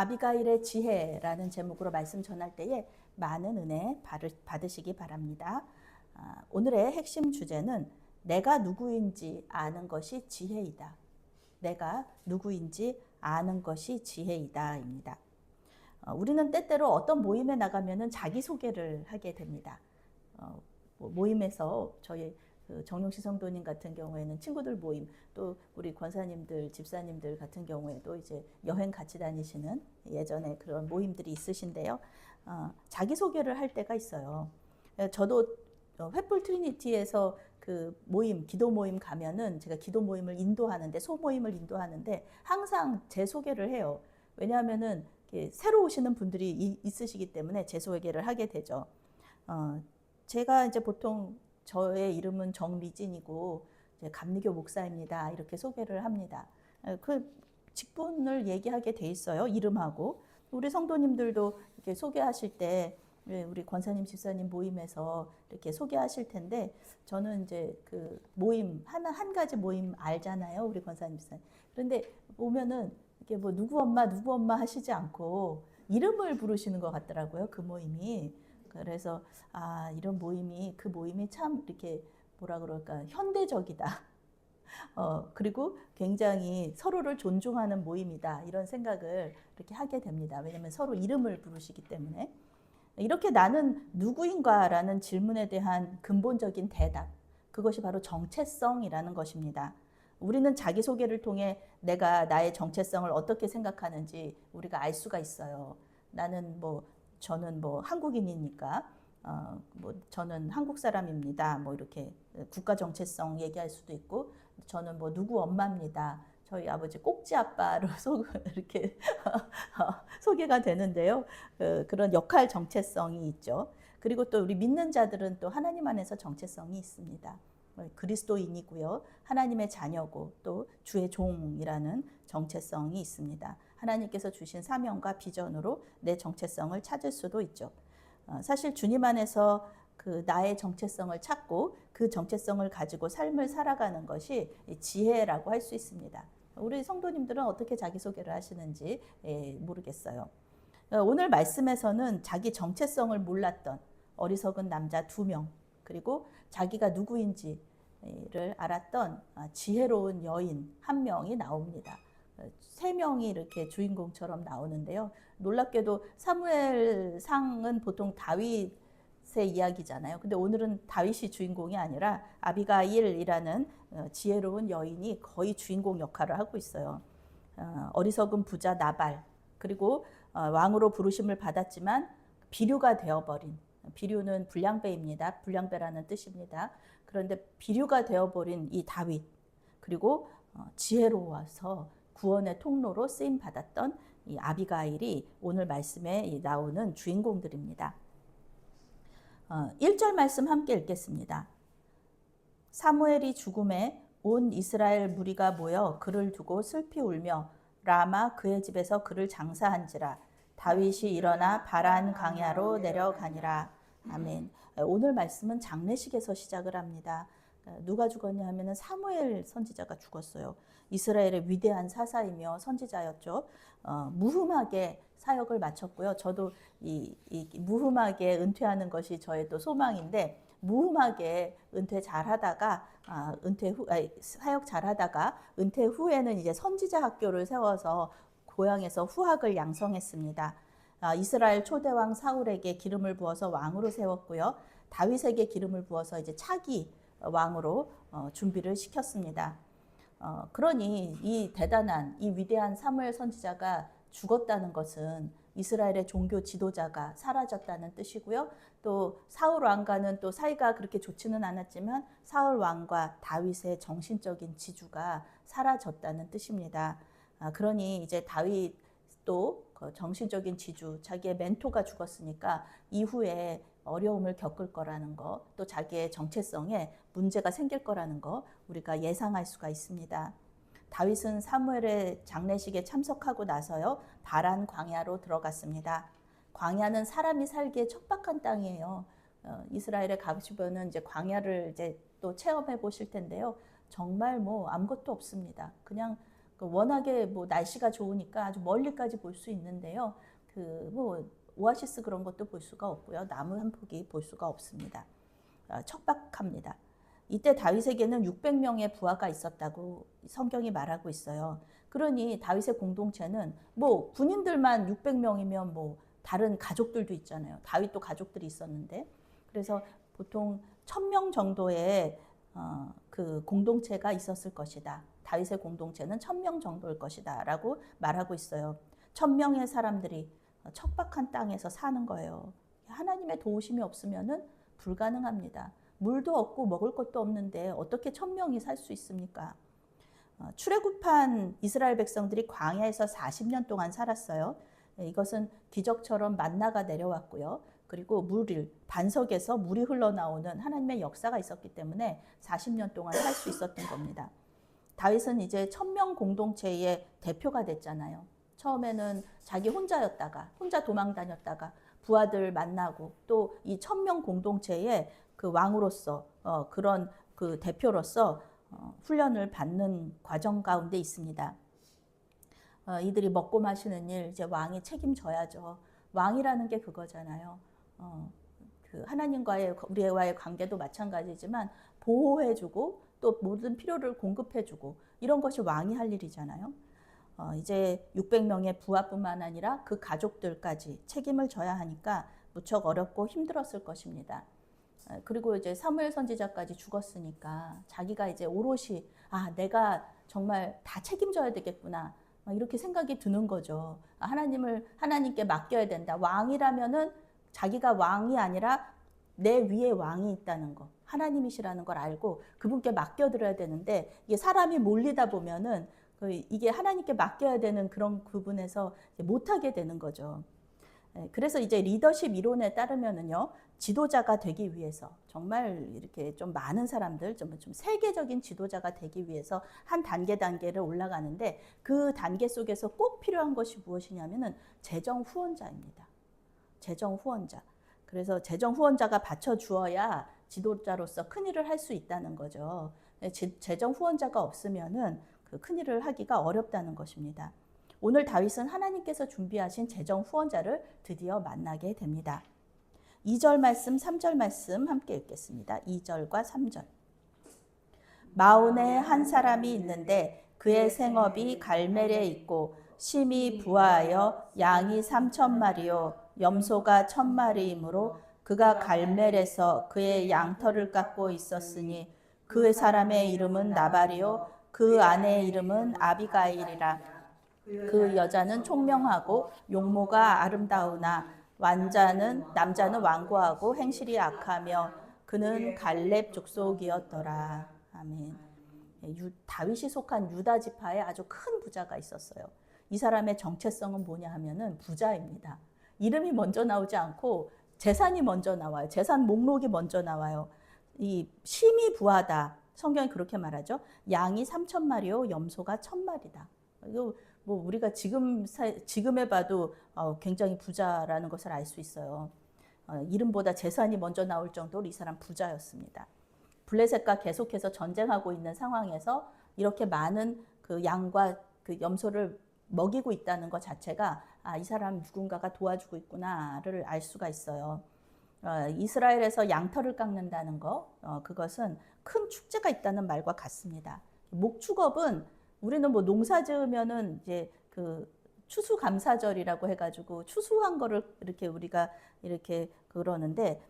아비가일의 지혜라는 제목으로 말씀 전할 때에 많은 은혜 받으시기 바랍니다. 오늘의 핵심 주제는 내가 누구인지 아는 것이 지혜이다. 내가 누구인지 아는 것이 지혜이다입니다. 우리는 때때로 어떤 모임에 나가면은 자기소개를 하게 됩니다. 모임에서 저희 정용시 성도님 같은 경우에는 친구들 모임, 또 우리 권사님들, 집사님들 같은 경우에도 이제 여행 같이 다니시는 예전에 그런 모임들이 있으신데요. 자기소개를 할 때가 있어요. 저도 횃불 트리니티에서 그 모임, 기도 모임 가면은 제가 기도 모임을 인도하는데, 소모임을 인도하는데 항상 제 소개를 해요. 왜냐하면은 새로 오시는 분들이 있으시기 때문에 제 소개를 하게 되죠. 제가 이제 보통 저의 이름은 정미진이고 감리교 목사입니다. 이렇게 소개를 합니다. 그 직분을 얘기하게 돼 있어요. 이름하고. 우리 성도님들도 이렇게 소개하실 때 우리 권사님, 집사님 모임에서 이렇게 소개하실 텐데 저는 이제 그 모임 한 가지 모임 알잖아요. 우리 권사님, 집사님. 그런데 보면은 이게 뭐 누구 엄마 하시지 않고 이름을 부르시는 것 같더라고요. 그 모임이. 그래서 이런 모임이 그 모임이 참 이렇게 뭐라 그럴까 현대적이다. 그리고 굉장히 서로를 존중하는 모임이다. 이런 생각을 이렇게 하게 됩니다. 왜냐하면 서로 이름을 부르시기 때문에. 이렇게 나는 누구인가라는 질문에 대한 근본적인 대답. 그것이 바로 정체성이라는 것입니다. 우리는 자기소개를 통해 내가 나의 정체성을 어떻게 생각하는지 우리가 알 수가 있어요. 저는 한국인이니까 저는 한국 사람입니다. 이렇게 국가 정체성 얘기할 수도 있고, 저는 누구 엄마입니다. 저희 아버지 꼭지 아빠로 이렇게 소개가 되는데요. 그런 역할 정체성이 있죠. 그리고 또 우리 믿는 자들은 또 하나님 안에서 정체성이 있습니다. 그리스도인이고요. 하나님의 자녀고 또 주의 종이라는 정체성이 있습니다. 하나님께서 주신 사명과 비전으로 내 정체성을 찾을 수도 있죠. 사실 주님 안에서 그 나의 정체성을 찾고 그 정체성을 가지고 삶을 살아가는 것이 지혜라고 할 수 있습니다. 우리 성도님들은 어떻게 자기소개를 하시는지 모르겠어요. 오늘 말씀에서는 자기 정체성을 몰랐던 어리석은 남자 2명, 그리고 자기가 누구인지를 알았던 지혜로운 여인 1명이 나옵니다. 3명이 이렇게 주인공처럼 나오는데요. 놀랍게도 사무엘상은 보통 다윗의 이야기잖아요. 근데 오늘은 다윗이 주인공이 아니라 아비가일이라는 지혜로운 여인이 거의 주인공 역할을 하고 있어요. 어리석은 부자 나발, 그리고 왕으로 부르심을 받았지만 비류가 되어버린, 비류는 불량배입니다. 불량배라는 뜻입니다. 그런데 비류가 되어버린 이 다윗, 그리고 지혜로워서 구원의 통로로 쓰임받았던 이 아비가일이 오늘 말씀에 나오는 주인공들입니다. 1절 말씀 함께 읽겠습니다. 사무엘이 죽음에 온 이스라엘 무리가 모여 그를 두고 슬피 울며 라마 그의 집에서 그를 장사한지라. 다윗이 일어나 바란 광야로 내려가니라. 아멘. 오늘 말씀은 장례식에서 시작을 합니다. 누가 죽었냐 하면은 사무엘 선지자가 죽었어요. 이스라엘의 위대한 사사이며 선지자였죠. 무흠하게 사역을 마쳤고요. 저도 이 무흠하게 은퇴하는 것이 저의 또 소망인데, 무흠하게 은퇴 잘하다가 사역 잘하다가 은퇴 후에는 이제 선지자 학교를 세워서 고향에서 후학을 양성했습니다. 이스라엘 초대왕 사울에게 기름을 부어서 왕으로 세웠고요. 다윗에게 기름을 부어서 이제 차기 왕으로 준비를 시켰습니다. 그러니 이 대단한, 이 위대한 사무엘 선지자가 죽었다는 것은 이스라엘의 종교 지도자가 사라졌다는 뜻이고요. 또 사울 왕과는 또 사이가 그렇게 좋지는 않았지만 사울 왕과 다윗의 정신적인 지주가 사라졌다는 뜻입니다. 그러니 이제 다윗도 정신적인 지주, 자기의 멘토가 죽었으니까 이후에 어려움을 겪을 거라는 거, 또 자기의 정체성에 문제가 생길 거라는 거 우리가 예상할 수가 있습니다. 다윗은 사무엘의 장례식에 참석하고 나서요, 바란 광야로 들어갔습니다. 광야는 사람이 살기에 척박한 땅이에요. 이스라엘에 가시면은 이제 광야를 이제 또 체험해 보실 텐데요. 정말 아무것도 없습니다. 그냥 워낙에 뭐 날씨가 좋으니까 아주 멀리까지 볼 수 있는데요. 뭐 오아시스 그런 것도 볼 수가 없고요. 나무 한 폭이 볼 수가 없습니다. 척박합니다. 이때 다윗에게는 600명의 부하가 있었다고 성경이 말하고 있어요. 그러니 다윗의 공동체는 뭐 군인들만 600명이면 뭐 다른 가족들도 있잖아요. 다윗도 가족들이 있었는데, 그래서 보통 1000명 정도의 그 공동체가 있었을 것이다. 다윗의 공동체는 1000명 정도일 것이다 라고 말하고 있어요. 1000명의 사람들이 척박한 땅에서 사는 거예요. 하나님의 도우심이 없으면은 불가능합니다. 물도 없고 먹을 것도 없는데 어떻게 1000명이 살 수 있습니까? 출애굽한 이스라엘 백성들이 광야에서 40년 동안 살았어요. 이것은 기적처럼 만나가 내려왔고요. 그리고 반석에서 물이 흘러나오는 하나님의 역사가 있었기 때문에 40년 동안 살 수 있었던 겁니다. 다윗은 이제 1000명 공동체의 대표가 됐잖아요. 처음에는 자기 혼자 도망 다녔다가 부하들 만나고 또 이 1000명 공동체의 그 왕으로서 그런 그 대표로서 훈련을 받는 과정 가운데 있습니다. 이들이 먹고 마시는 일 이제 왕이 책임져야죠. 왕이라는 게 그거잖아요. 그 하나님과의 우리와의 관계도 마찬가지지만 보호해주고 또 모든 필요를 공급해주고 이런 것이 왕이 할 일이잖아요. 이제 600명의 부하뿐만 아니라 그 가족들까지 책임을 져야 하니까 무척 어렵고 힘들었을 것입니다. 그리고 이제 사무엘 선지자까지 죽었으니까 자기가 이제 오롯이 내가 정말 다 책임져야 되겠구나 이렇게 생각이 드는 거죠. 하나님께 맡겨야 된다. 왕이라면은 자기가 왕이 아니라 내 위에 왕이 있다는 거, 하나님이시라는 걸 알고 그분께 맡겨드려야 되는데 이게 사람이 몰리다 보면은 이게 하나님께 맡겨야 되는 그런 부분에서 못하게 되는 거죠. 그래서 이제 리더십 이론에 따르면은요, 지도자가 되기 위해서 정말 이렇게 좀 많은 사람들, 좀 세계적인 지도자가 되기 위해서 한 단계를 올라가는데 그 단계 속에서 꼭 필요한 것이 무엇이냐면은 재정 후원자입니다. 재정 후원자. 그래서 재정 후원자가 받쳐주어야 지도자로서 큰일을 할 수 있다는 거죠. 재정 후원자가 없으면은 그 큰일을 하기가 어렵다는 것입니다. 오늘 다윗은 하나님께서 준비하신 재정 후원자를 드디어 만나게 됩니다. 2절 말씀, 3절 말씀 함께 읽겠습니다. 2절과 3절. 마온에 한 사람이 있는데 그의 생업이 갈멜에 있고 심히 부하여 양이 3000마리요 염소가 1000마리이므로 그가 갈멜에서 그의 양털을 깎고 있었으니 그 사람의 이름은 나발이요 그 아내의 이름은 아비가일이라. 그 여자는 총명하고 용모가 아름다우나 남자는 완고하고 행실이 악하며 그는 갈렙 족속이었더라. 아멘. 다윗이 속한 유다 지파에 아주 큰 부자가 있었어요. 이 사람의 정체성은 뭐냐 하면은 부자입니다. 이름이 먼저 나오지 않고 재산이 먼저 나와요. 재산 목록이 먼저 나와요. 이 심히 부하다. 성경이 그렇게 말하죠. 양이 3000마리요 염소가 1000마리다. 이거 뭐 우리가 지금에 봐도 굉장히 부자라는 것을 알 수 있어요. 이름보다 재산이 먼저 나올 정도로 이 사람 부자였습니다. 블레셋과 계속해서 전쟁하고 있는 상황에서 이렇게 많은 그 양과 그 염소를 먹이고 있다는 것 자체가 이 사람 누군가가 도와주고 있구나를 알 수가 있어요. 이스라엘에서 양털을 깎는다는 거, 그것은 큰 축제가 있다는 말과 같습니다. 목축업은 우리는 뭐 농사 지으면은 이제 그 추수감사절이라고 해가지고 추수한 거를 이렇게 우리가 이렇게 그러는데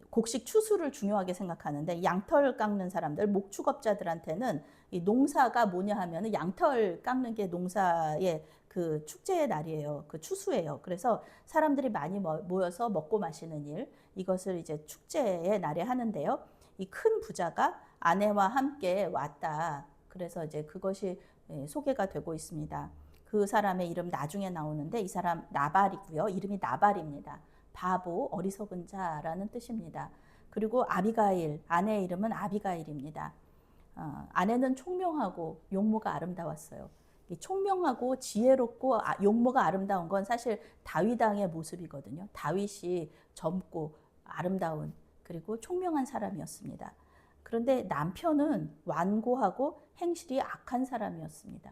곡식 추수를 중요하게 생각하는데 양털 깎는 사람들, 목축업자들한테는 이 농사가 뭐냐 하면은 양털 깎는 게 농사의 그 축제의 날이에요. 그 추수예요. 그래서 사람들이 많이 모여서 먹고 마시는 일, 이것을 이제 축제의 날에 하는데요. 이 큰 부자가 아내와 함께 왔다. 그래서 이제 그것이 소개가 되고 있습니다. 그 사람의 이름 나중에 나오는데 이 사람 나발이고요. 이름이 나발입니다. 바보, 어리석은 자라는 뜻입니다. 그리고 아비가일, 아내의 이름은 아비가일입니다. 아내는 총명하고 용모가 아름다웠어요. 이 총명하고 지혜롭고 용모가 아름다운 건 사실 다윗 왕의 모습이거든요. 다윗이 젊고 아름다운 그리고 총명한 사람이었습니다. 그런데 남편은 완고하고 행실이 악한 사람이었습니다.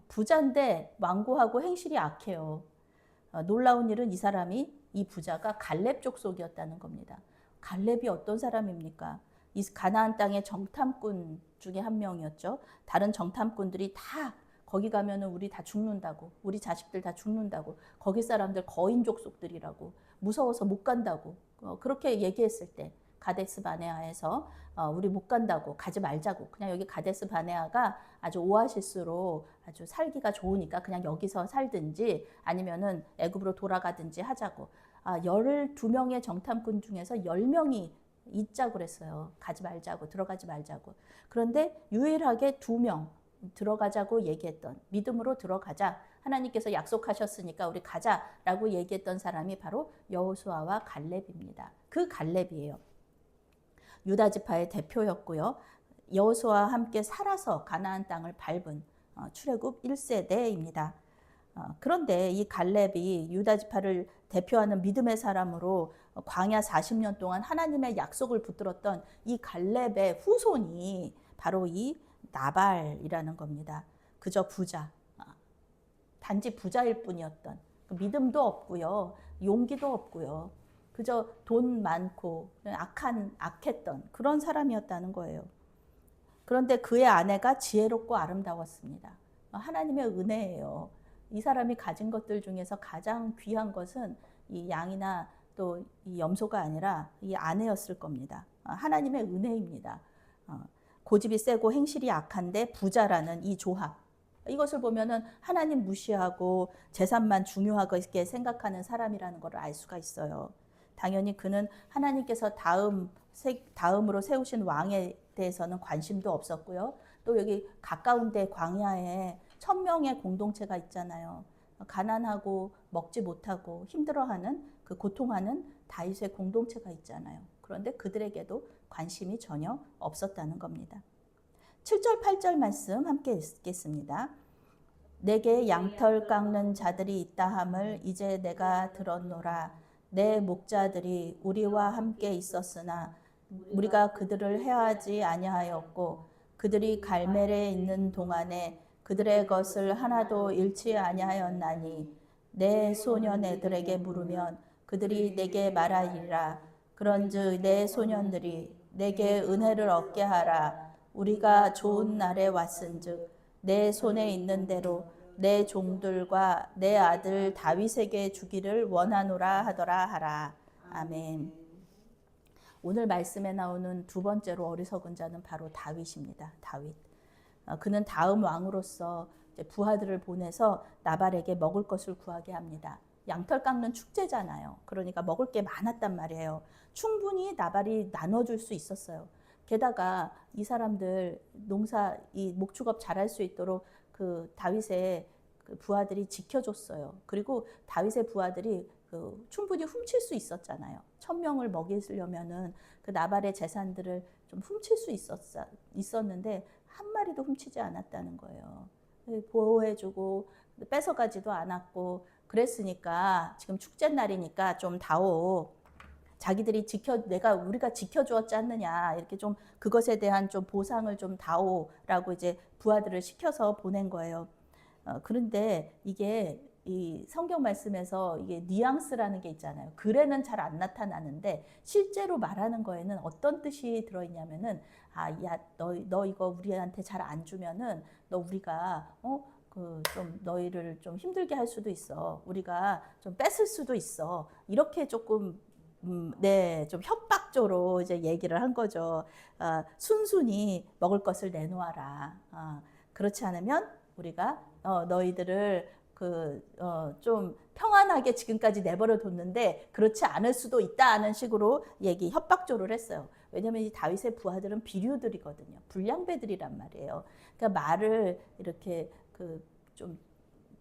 부자인데 완고하고 행실이 악해요. 놀라운 일은 이 사람이, 이 부자가 갈렙 족속이었다는 겁니다. 갈렙이 어떤 사람입니까? 이 가나안 땅의 정탐꾼 중에 한 명이었죠. 다른 정탐꾼들이 다 거기 가면은 우리 다 죽는다고, 우리 자식들 다 죽는다고, 거기 사람들 거인 족속들이라고, 무서워서 못 간다고, 그렇게 얘기했을 때 가데스 바네아에서 우리 못 간다고, 가지 말자고, 그냥 여기 가데스 바네아가 아주 오아시스로 아주 살기가 좋으니까 그냥 여기서 살든지 아니면은 애굽으로 돌아가든지 하자고. 12명의 정탐꾼 중에서 10명이 있자고 그랬어요. 가지 말자고, 들어가지 말자고. 그런데 유일하게 2명 들어가자고 얘기했던, 믿음으로 들어가자, 하나님께서 약속하셨으니까 우리 가자라고 얘기했던 사람이 바로 여호수아와 갈렙입니다. 그 갈렙이에요. 유다 지파의 대표였고요. 여호수아와 함께 살아서 가나안 땅을 밟은 출애굽 1세대입니다. 그런데 이 갈렙이 유다 지파를 대표하는 믿음의 사람으로 광야 40년 동안 하나님의 약속을 붙들었던 이 갈렙의 후손이 바로 이 나발이라는 겁니다. 그저 부자, 단지 부자일 뿐이었던, 믿음도 없고요, 용기도 없고요, 그저 돈 많고 악했던 그런 사람이었다는 거예요. 그런데 그의 아내가 지혜롭고 아름다웠습니다. 하나님의 은혜예요. 이 사람이 가진 것들 중에서 가장 귀한 것은 이 양이나 또 이 염소가 아니라 이 아내였을 겁니다. 하나님의 은혜입니다. 고집이 세고 행실이 악한데 부자라는 이 조합. 이것을 보면은 하나님 무시하고 재산만 중요하게 생각하는 사람이라는 것을 알 수가 있어요. 당연히 그는 하나님께서 다음으로 세우신 왕에 대해서는 관심도 없었고요. 또 여기 가까운 데 광야에 1000명의 공동체가 있잖아요. 가난하고 먹지 못하고 힘들어하는, 그 고통하는 다윗의 공동체가 있잖아요. 그런데 그들에게도 관심이 전혀 없었다는 겁니다. 7절 8절 말씀 함께 읽겠습니다. 내게 양털 깎는 자들이 있다 함을 이제 내가 들었노라. 내 목자들이 우리와 함께 있었으나 우리가 그들을 해하지 아니하였고 그들이 갈멜에 있는 동안에 그들의 것을 하나도 잃지 아니하였나니 내 소년애들에게 물으면 그들이 내게 말하리라. 그런즉 내 소년들이 내게 은혜를 얻게 하라. 우리가 좋은 날에 왔은즉 내 손에 있는 대로 내 종들과 내 아들 다윗에게 주기를 원하노라 하더라 하라. 아멘. 오늘 말씀에 나오는 두 번째로 어리석은 자는 바로 다윗입니다. 다윗. 그는 다음 왕으로서 부하들을 보내서 나발에게 먹을 것을 구하게 합니다. 양털 깎는 축제잖아요. 그러니까 먹을 게 많았단 말이에요. 충분히 나발이 나눠줄 수 있었어요. 게다가 이 사람들 이 목축업 잘할 수 있도록 그 다윗의 그 부하들이 지켜줬어요. 그리고 다윗의 부하들이 충분히 훔칠 수 있었잖아요. 1000명을 먹이려면은 그 나발의 재산들을 좀 훔칠 수 있었는데 한 마리도 훔치지 않았다는 거예요. 보호해주고 뺏어가지도 않았고 그랬으니까 지금 축제 날이니까 좀 다오. 자기들이 우리가 지켜주었지 않느냐, 이렇게 좀 그것에 대한 좀 보상을 좀 다오라고 이제 부하들을 시켜서 보낸 거예요. 그런데 이게 이 성경 말씀에서 이게 뉘앙스라는 게 있잖아요. 글에는 잘 안 나타나는데 실제로 말하는 거에는 어떤 뜻이 들어있냐면은 야, 너 이거 우리한테 잘 안 주면은 우리가 좀 너희를 좀 힘들게 할 수도 있어. 우리가 좀 뺏을 수도 있어. 이렇게 조금 좀 협박조로 이제 얘기를 한 거죠. 순순히 먹을 것을 내놓아라. 그렇지 않으면 우리가 너희들을 좀 평안하게 지금까지 내버려 뒀는데 그렇지 않을 수도 있다는 식으로 협박조를 했어요. 왜냐하면 이 다윗의 부하들은 비류들이거든요. 불량배들이란 말이에요. 그러니까 말을 이렇게 좀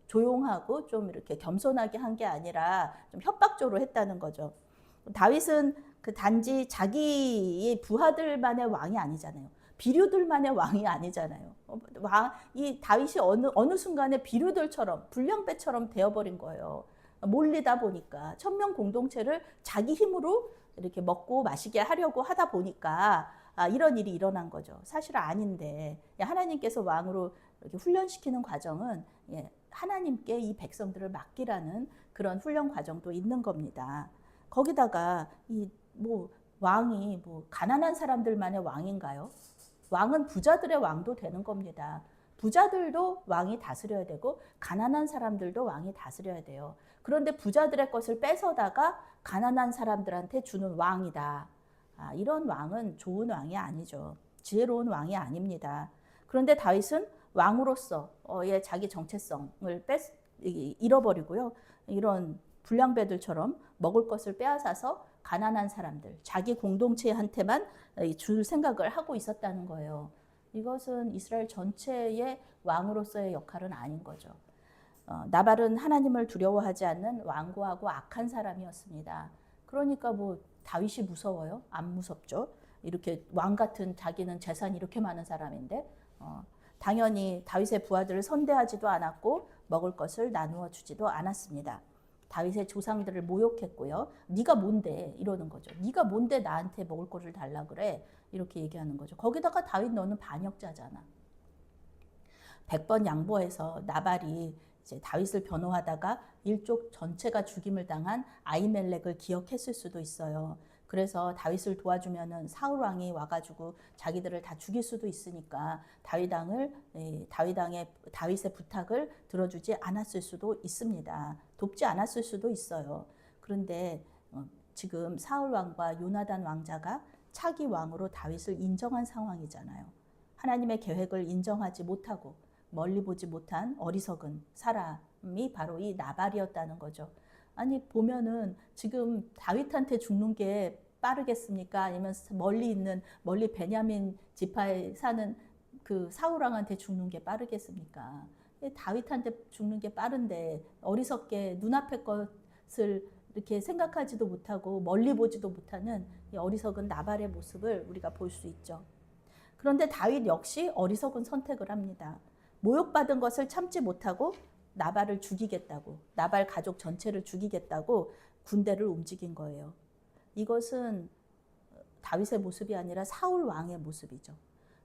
조용하고 좀 이렇게 겸손하게 한 게 아니라 좀 협박조로 했다는 거죠. 다윗은 단지 자기의 부하들만의 왕이 아니잖아요. 비류들만의 왕이 아니잖아요. 이 다윗이 어느 순간에 비류들처럼 불량배처럼 되어버린 거예요. 몰리다 보니까 1000명 공동체를 자기 힘으로 이렇게 먹고 마시게 하려고 하다 보니까 이런 일이 일어난 거죠. 사실 아닌데 하나님께서 왕으로 이렇게 훈련시키는 과정은 하나님께 이 백성들을 맡기라는 그런 훈련 과정도 있는 겁니다. 거기다가 왕이 가난한 사람들만의 왕인가요? 왕은 부자들의 왕도 되는 겁니다. 부자들도 왕이 다스려야 되고 가난한 사람들도 왕이 다스려야 돼요. 그런데 부자들의 것을 뺏어다가 가난한 사람들한테 주는 왕이다. 이런 왕은 좋은 왕이 아니죠. 지혜로운 왕이 아닙니다. 그런데 다윗은 왕으로서의 자기 정체성을 잃어버리고요. 이런 불량배들처럼 먹을 것을 빼앗아서 가난한 사람들, 자기 공동체한테만 줄 생각을 하고 있었다는 거예요. 이것은 이스라엘 전체의 왕으로서의 역할은 아닌 거죠. 나발은 하나님을 두려워하지 않는 완고하고 악한 사람이었습니다. 그러니까 다윗이 무서워요? 안 무섭죠. 이렇게 왕 같은 자기는 재산이 이렇게 많은 사람인데 당연히 다윗의 부하들을 선대하지도 않았고 먹을 것을 나누어 주지도 않았습니다. 다윗의 조상들을 모욕했고요. 네가 뭔데 이러는 거죠. 네가 뭔데 나한테 먹을 것을 달라 그래 이렇게 얘기하는 거죠. 거기다가 다윗 너는 반역자잖아. 100번 양보해서 나발이 이제 다윗을 변호하다가 일족 전체가 죽임을 당한 아히멜렉을 기억했을 수도 있어요. 그래서 다윗을 도와주면은 사울 왕이 와가지고 자기들을 다 죽일 수도 있으니까 다윗의 부탁을 들어주지 않았을 수도 있습니다. 돕지 않았을 수도 있어요. 그런데 지금 사울 왕과 요나단 왕자가 차기 왕으로 다윗을 인정한 상황이잖아요. 하나님의 계획을 인정하지 못하고 멀리 보지 못한 어리석은 사람이 바로 이 나발이었다는 거죠. 아니 보면은 지금 다윗한테 죽는 게 빠르겠습니까? 아니면 멀리 베냐민 지파에 사는 그 사울 왕한테 죽는 게 빠르겠습니까? 다윗한테 죽는 게 빠른데 어리석게 눈앞의 것을 이렇게 생각하지도 못하고 멀리 보지도 못하는 이 어리석은 나발의 모습을 우리가 볼 수 있죠. 그런데 다윗 역시 어리석은 선택을 합니다. 모욕받은 것을 참지 못하고 나발을 죽이겠다고, 나발 가족 전체를 죽이겠다고 군대를 움직인 거예요. 이것은 다윗의 모습이 아니라 사울 왕의 모습이죠.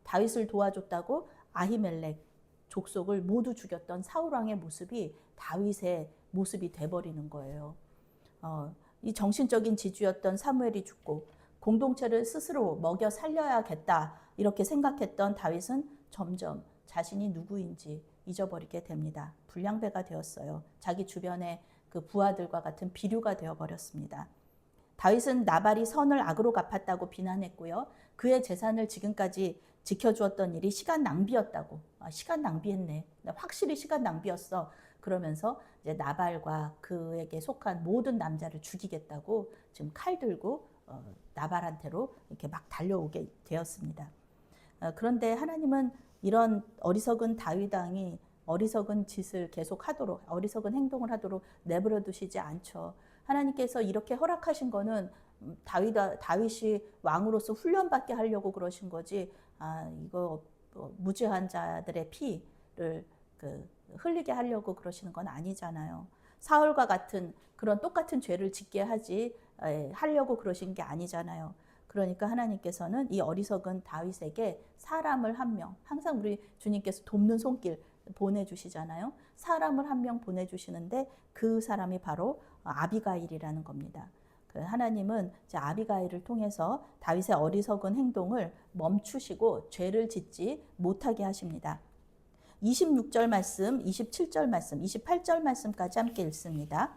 다윗을 도와줬다고 아히멜렉 족속을 모두 죽였던 사울 왕의 모습이 다윗의 모습이 돼버리는 거예요. 이 정신적인 지주였던 사무엘이 죽고 공동체를 스스로 먹여 살려야겠다 이렇게 생각했던 다윗은 점점 자신이 누구인지 잊어버리게 됩니다. 불량배가 되었어요. 자기 주변의 그 부하들과 같은 비류가 되어버렸습니다. 다윗은 나발이 선을 악으로 갚았다고 비난했고요. 그의 재산을 지금까지 지켜주었던 일이 시간 낭비였다고. 시간 낭비했네. 확실히 시간 낭비였어. 그러면서 이제 나발과 그에게 속한 모든 남자를 죽이겠다고 지금 칼 들고 나발한테로 이렇게 막 달려오게 되었습니다. 그런데 하나님은 이런 어리석은 다윗 왕이 어리석은 짓을 계속하도록 어리석은 행동을 하도록 내버려 두시지 않죠. 하나님께서 이렇게 허락하신 거는 다윗이 왕으로서 훈련받게 하려고 그러신 거지. 이거 무죄한 자들의 피를 흘리게 하려고 그러시는 건 아니잖아요. 사울과 같은 그런 똑같은 죄를 짓게 하려고 그러신 게 아니잖아요. 그러니까 하나님께서는 이 어리석은 다윗에게 사람을 한 명, 항상 우리 주님께서 돕는 손길 보내주시잖아요. 사람을 한 명 보내주시는데 그 사람이 바로 아비가일이라는 겁니다. 하나님은 아비가일을 통해서 다윗의 어리석은 행동을 멈추시고 죄를 짓지 못하게 하십니다. 26절 말씀, 27절 말씀, 28절 말씀까지 함께 읽습니다.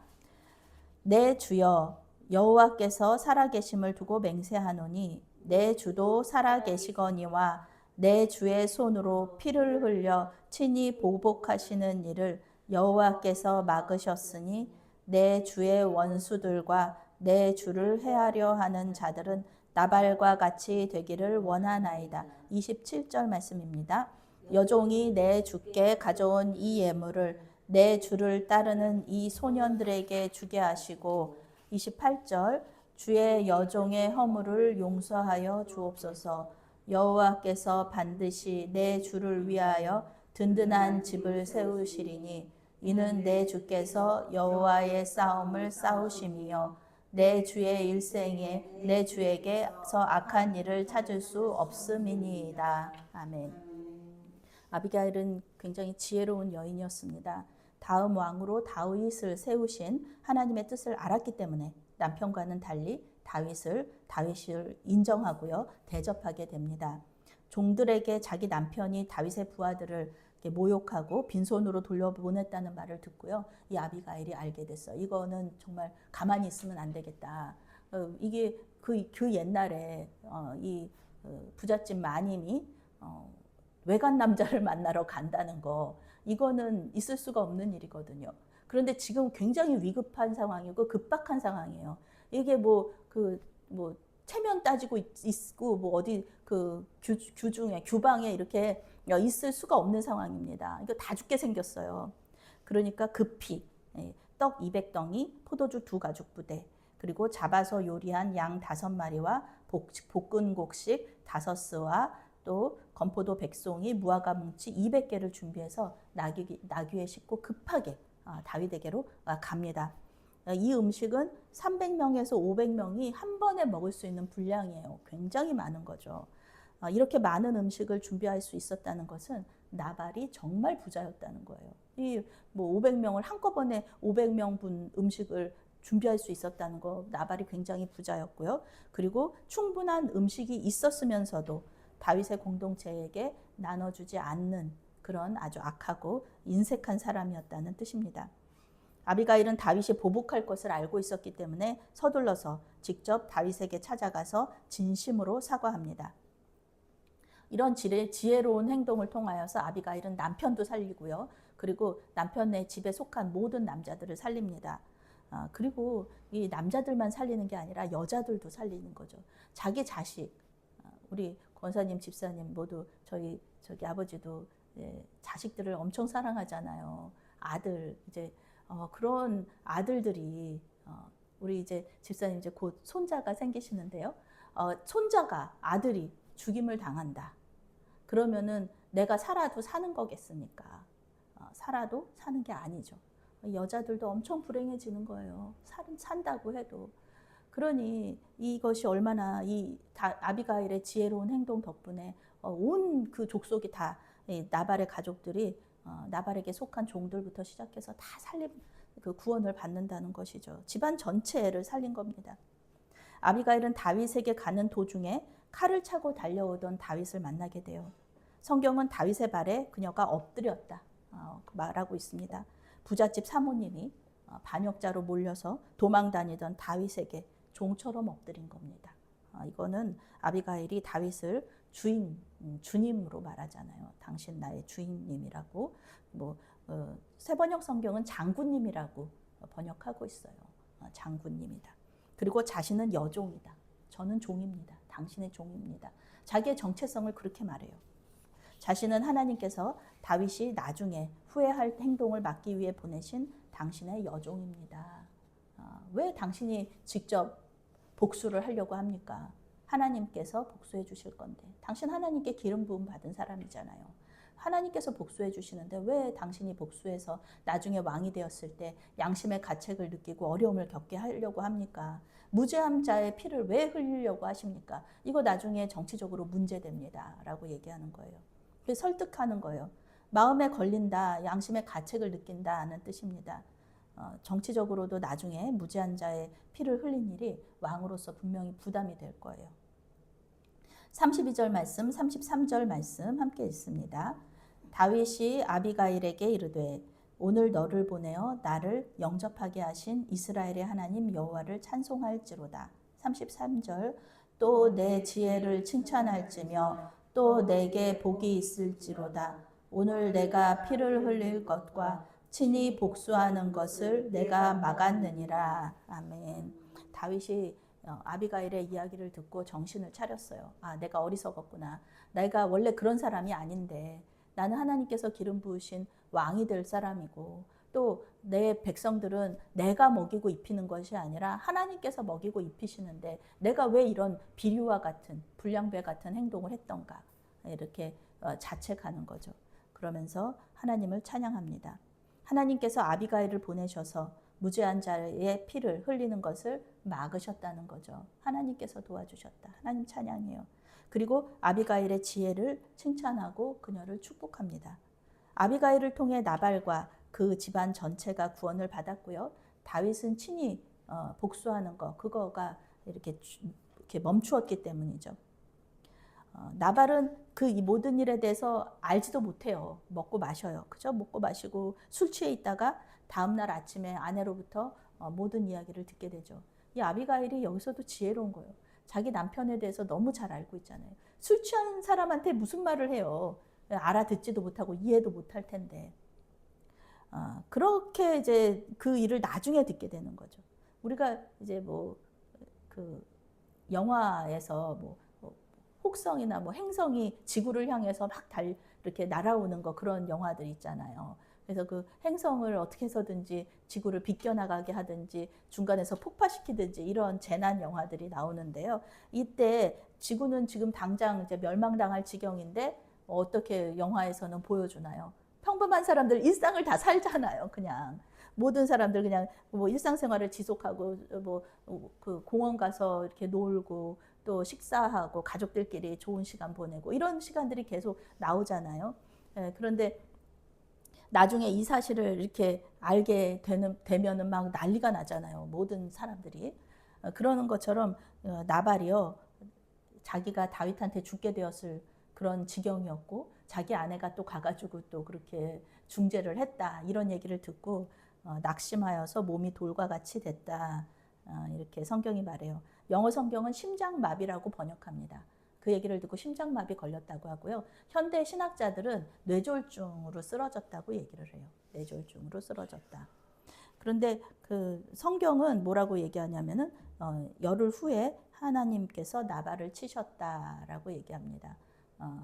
내 주여 여호와께서 살아계심을 두고 맹세하노니 내 주도 살아계시거니와 내 주의 손으로 피를 흘려 친히 보복하시는 일을 여호와께서 막으셨으니 내 주의 원수들과 내 주를 해하려 하는 자들은 나발과 같이 되기를 원하나이다. 27절 말씀입니다. 여종이 내 주께 가져온 이 예물을 내 주를 따르는 이 소년들에게 주게 하시고 28절 주의 여종의 허물을 용서하여 주옵소서. 여호와께서 반드시 내 주를 위하여 든든한 집을 세우시리니 이는 내 주께서 여호와의 싸움을 싸우심이요 내 주의 일생에 내 주에게서 악한 일을 찾을 수 없음이니이다. 아멘. 아비가일은 굉장히 지혜로운 여인이었습니다. 다음 왕으로 다윗을 세우신 하나님의 뜻을 알았기 때문에 남편과는 달리 다윗을 인정하고요, 대접하게 됩니다. 종들에게 자기 남편이 다윗의 부하들을 모욕하고 빈손으로 돌려보냈다는 말을 듣고요, 이 아비가일이 알게 됐어. 이거는 정말 가만히 있으면 안 되겠다. 이게 그 옛날에 이 부잣집 마님이 외간 남자를 만나러 간다는 거, 이거는 있을 수가 없는 일이거든요. 그런데 지금 굉장히 위급한 상황이고 급박한 상황이에요. 이게 뭐 체면 따지고 있고 뭐 어디 그 규중에 규방에 이렇게 있을 수가 없는 상황입니다. 이거 다 죽게 생겼어요. 그러니까 급히 떡 200덩이, 포도주 2가죽 부대, 그리고 잡아서 요리한 양 5마리와 볶은 곡식 5스와 또 건포도 100송이, 무화과 뭉치 200개를 준비해서 나귀에 싣고 급하게 다윗에게로 갑니다. 이 음식은 300명에서 500명이 한 번에 먹을 수 있는 분량이에요. 굉장히 많은 거죠. 이렇게 많은 음식을 준비할 수 있었다는 것은 나발이 정말 부자였다는 거예요. 이 뭐 500명을 한꺼번에 500명분 음식을 준비할 수 있었다는 거, 나발이 굉장히 부자였고요. 그리고 충분한 음식이 있었으면서도 다윗의 공동체에게 나눠주지 않는 그런 아주 악하고 인색한 사람이었다는 뜻입니다. 아비가일은 다윗이 보복할 것을 알고 있었기 때문에 서둘러서 직접 다윗에게 찾아가서 진심으로 사과합니다. 이런 지혜로운 행동을 통하여서 아비가일은 남편도 살리고요. 그리고 남편의 집에 속한 모든 남자들을 살립니다. 그리고 이 남자들만 살리는 게 아니라 여자들도 살리는 거죠. 자기 자식, 우리 권사님, 집사님 모두 저기 아버지도 자식들을 엄청 사랑하잖아요. 아들, 이제 그런 아들들이 우리 이제 집사님 이제 곧 손자가 생기시는데요. 손자가 아들이 죽임을 당한다. 그러면은 내가 살아도 사는 거겠습니까? 살아도 사는 게 아니죠. 여자들도 엄청 불행해지는 거예요. 산다고 해도. 그러니 이것이 얼마나 아비가일의 지혜로운 행동 덕분에 온 그 족속이 다 나발의 가족들이 나발에게 속한 종들부터 시작해서 다 그 구원을 받는다는 것이죠. 집안 전체를 살린 겁니다. 아비가일은 다윗에게 가는 도중에 칼을 차고 달려오던 다윗을 만나게 돼요. 성경은 다윗의 발에 그녀가 엎드렸다 말하고 있습니다. 부잣집 사모님이 반역자로 몰려서 도망 다니던 다윗에게 종처럼 엎드린 겁니다. 이거는 아비가일이 다윗을 주님으로 말하잖아요. 당신 나의 주인님이라고. 세번역 성경은 장군님이라고 번역하고 있어요. 장군님이다. 그리고 자신은 여종이다. 저는 종입니다. 당신의 종입니다. 자기의 정체성을 그렇게 말해요. 자신은 하나님께서 다윗이 나중에 후회할 행동을 막기 위해 보내신 당신의 여종입니다. 왜 당신이 직접 복수를 하려고 합니까? 하나님께서 복수해 주실 건데. 당신 하나님께 기름 부음 받은 사람이잖아요. 하나님께서 복수해 주시는데 왜 당신이 복수해서 나중에 왕이 되었을 때 양심의 가책을 느끼고 어려움을 겪게 하려고 합니까? 무죄한 자의 피를 왜 흘리려고 하십니까? 이거 나중에 정치적으로 문제됩니다. 라고 얘기하는 거예요. 그래서 설득하는 거예요. 마음에 걸린다, 양심의 가책을 느낀다는 뜻입니다. 정치적으로도 나중에 무죄한 자의 피를 흘린 일이 왕으로서 분명히 부담이 될 거예요. 32절 말씀, 33절 말씀 함께 읽습니다. 다윗이 아비가일에게 이르되 오늘 너를 보내어 나를 영접하게 하신 이스라엘의 하나님 여호와를 찬송할지로다. 33절 또 내 지혜를 칭찬할지며 또 내게 복이 있을지로다. 오늘 내가 피를 흘릴 것과 친히 복수하는 것을 내가 막았느니라. 아멘. 다윗이 아비가일의 이야기를 듣고 정신을 차렸어요. 내가 어리석었구나. 내가 원래 그런 사람이 아닌데 나는 하나님께서 기름 부으신 왕이 될 사람이고 또 내 백성들은 내가 먹이고 입히는 것이 아니라 하나님께서 먹이고 입히시는데 내가 왜 이런 비류와 같은 불량배 같은 행동을 했던가 이렇게 자책하는 거죠. 그러면서 하나님을 찬양합니다. 하나님께서 아비가일을 보내셔서 무죄한 자의 피를 흘리는 것을 막으셨다는 거죠. 하나님께서 도와주셨다. 하나님 찬양해요. 그리고 아비가일의 지혜를 칭찬하고 그녀를 축복합니다. 아비가일을 통해 나발과 그 집안 전체가 구원을 받았고요. 다윗은 친히 복수하는 거, 그거가 이렇게 멈추었기 때문이죠. 나발은 그 이 모든 일에 대해서 알지도 못해요. 먹고 마셔요. 그죠? 먹고 마시고 술 취해 있다가 다음날 아침에 아내로부터 모든 이야기를 듣게 되죠. 이 아비가일이 여기서도 지혜로운 거예요. 자기 남편에 대해서 너무 잘 알고 있잖아요. 술 취한 사람한테 무슨 말을 해요. 알아듣지도 못하고 이해도 못할 텐데. 그렇게 이제 그 일을 나중에 듣게 되는 거죠. 우리가 이제 뭐 그 영화에서 뭐 혹성이나 뭐 행성이 지구를 향해서 막 이렇게 날아오는 거, 그런 영화들 있잖아요. 그래서 그 행성을 어떻게 해서든지 지구를 비껴나가게 하든지 중간에서 폭파시키든지 이런 재난 영화들이 나오는데요. 이때 지구는 지금 당장 이제 멸망당할 지경인데 어떻게 영화에서는 보여주나요? 평범한 사람들 일상을 다 살잖아요. 그냥 모든 사람들 그냥 뭐 일상생활을 지속하고 뭐 그 공원 가서 이렇게 놀고 또 식사하고 가족들끼리 좋은 시간 보내고 이런 시간들이 계속 나오잖아요. 그런데 나중에 이 사실을 이렇게 알게 되면은 막 난리가 나잖아요. 모든 사람들이. 그러는 것처럼 나발이요. 자기가 다윗한테 죽게 되었을 그런 지경이었고 자기 아내가 또 가가지고 또 그렇게 중재를 했다. 이런 얘기를 듣고 낙심하여서 몸이 돌과 같이 됐다. 이렇게 성경이 말해요. 영어 성경은 심장마비라고 번역합니다. 그 얘기를 듣고 심장마비 걸렸다고 하고요. 현대 신학자들은 뇌졸중으로 쓰러졌다고 얘기를 해요. 뇌졸중으로 쓰러졌다. 그런데 그 성경은 뭐라고 얘기하냐면은 열흘 후에 하나님께서 나발을 치셨다라고 얘기합니다.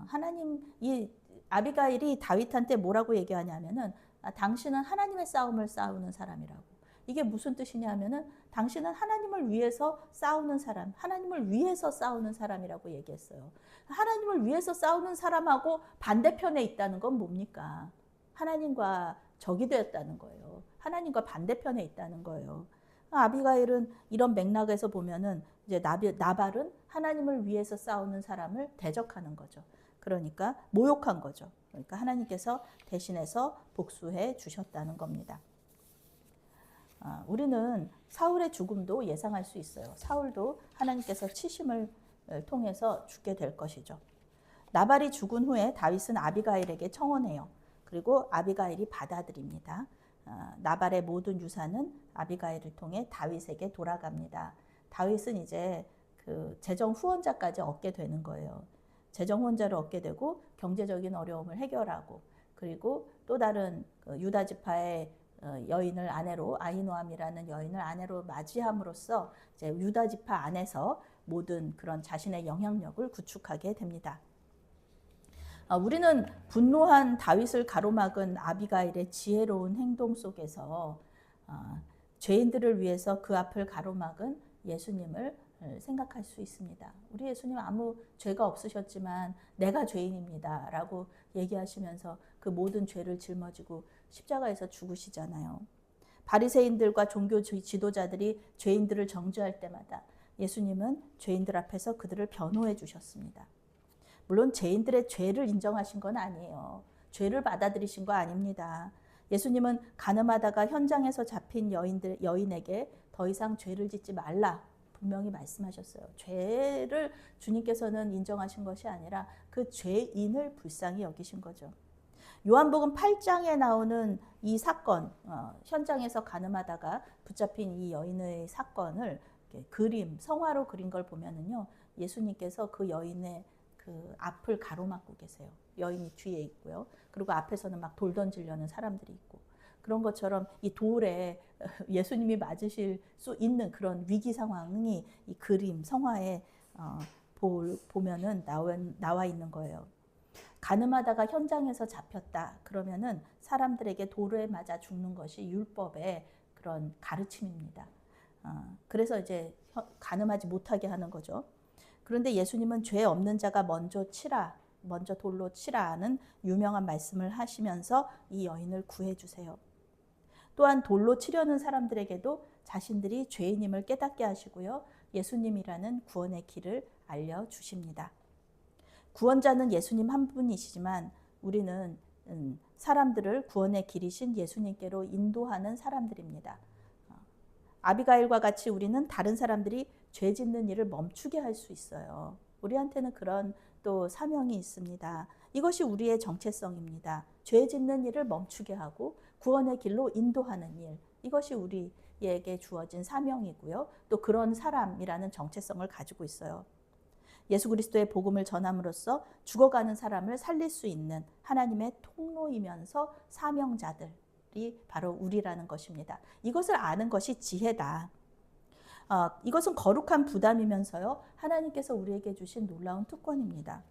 하나님, 이 아비가일이 다윗한테 뭐라고 얘기하냐면은 당신은 하나님의 싸움을 싸우는 사람이라고. 이게 무슨 뜻이냐면은 당신은 하나님을 위해서 싸우는 사람, 하나님을 위해서 싸우는 사람이라고 얘기했어요. 하나님을 위해서 싸우는 사람하고 반대편에 있다는 건 뭡니까? 하나님과 적이 되었다는 거예요. 하나님과 반대편에 있다는 거예요. 아비가일은 이런 맥락에서 보면은 이제 나발은 하나님을 위해서 싸우는 사람을 대적하는 거죠. 그러니까 모욕한 거죠. 그러니까 하나님께서 대신해서 복수해 주셨다는 겁니다. 우리는 사울의 죽음도 예상할 수 있어요. 사울도 하나님께서 치심을 통해서 죽게 될 것이죠. 나발이 죽은 후에 다윗은 아비가일에게 청혼해요. 그리고 아비가일이 받아들입니다. 나발의 모든 유산은 아비가일을 통해 다윗에게 돌아갑니다. 다윗은 이제 그 재정 후원자까지 얻게 되는 거예요. 재정 후원자를 얻게 되고 경제적인 어려움을 해결하고 그리고 또 다른 유다 지파의 여인을 아내로 아히노암이라는 여인을 아내로 맞이함으로써 이제 유다 지파 안에서 모든 그런 자신의 영향력을 구축하게 됩니다. 우리는 분노한 다윗을 가로막은 아비가일의 지혜로운 행동 속에서 죄인들을 위해서 그 앞을 가로막은 예수님을 생각할 수 있습니다. 우리 예수님 아무 죄가 없으셨지만 내가 죄인입니다 라고 얘기하시면서 그 모든 죄를 짊어지고 십자가에서 죽으시잖아요. 바리새인들과 종교 지도자들이 죄인들을 정죄할 때마다 예수님은 죄인들 앞에서 그들을 변호해 주셨습니다. 물론 죄인들의 죄를 인정하신 건 아니에요. 죄를 받아들이신 거 아닙니다. 예수님은 가늠하다가 현장에서 잡힌 여인에게 더 이상 죄를 짓지 말라 분명히 말씀하셨어요. 죄를 주님께서는 인정하신 것이 아니라 그 죄인을 불쌍히 여기신 거죠. 요한복음 8장에 나오는 이 사건, 현장에서 가늠하다가 붙잡힌 이 여인의 사건을 그림, 성화로 그린 걸 보면은요, 예수님께서 그 여인의 그 앞을 가로막고 계세요. 여인이 뒤에 있고요. 그리고 앞에서는 막 돌 던지려는 사람들이 있고. 그런 것처럼 이 돌에 예수님이 맞으실 수 있는 그런 위기 상황이 이 그림, 성화에 보면은 나와 있는 거예요. 가늠하다가 현장에서 잡혔다. 그러면은 사람들에게 돌에 맞아 죽는 것이 율법의 그런 가르침입니다. 그래서 이제 가늠하지 못하게 하는 거죠. 그런데 예수님은 죄 없는 자가 먼저 돌로 치라는 유명한 말씀을 하시면서 이 여인을 구해주세요. 또한 돌로 치려는 사람들에게도 자신들이 죄인임을 깨닫게 하시고요. 예수님이라는 구원의 길을 알려주십니다. 구원자는 예수님 한 분이시지만 우리는 사람들을 구원의 길이신 예수님께로 인도하는 사람들입니다. 아비가일과 같이 우리는 다른 사람들이 죄 짓는 일을 멈추게 할 수 있어요. 우리한테는 그런 또 사명이 있습니다. 이것이 우리의 정체성입니다. 죄 짓는 일을 멈추게 하고 구원의 길로 인도하는 일. 이것이 우리에게 주어진 사명이고요. 또 그런 사람이라는 정체성을 가지고 있어요. 예수 그리스도의 복음을 전함으로써 죽어가는 사람을 살릴 수 있는 하나님의 통로이면서 사명자들이 바로 우리라는 것입니다. 이것을 아는 것이 지혜다. 이것은 거룩한 부담이면서요, 하나님께서 우리에게 주신 놀라운 특권입니다.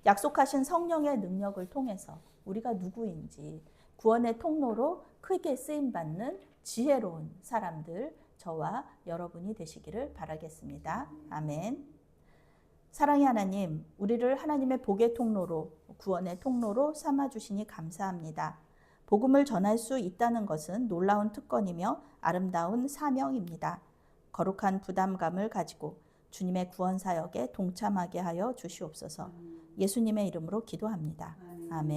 약속하신 성령의 능력을 통해서 우리가 누구인지 구원의 통로로 크게 쓰임받는 지혜로운 사람들, 저와 여러분이 되시기를 바라겠습니다. 아멘. 사랑의 하나님, 우리를 하나님의 복의 통로로, 구원의 통로로 삼아주시니 감사합니다. 복음을 전할 수 있다는 것은 놀라운 특권이며 아름다운 사명입니다. 거룩한 부담감을 가지고 주님의 구원 사역에 동참하게 하여 주시옵소서. 예수님의 이름으로 기도합니다. 아멘.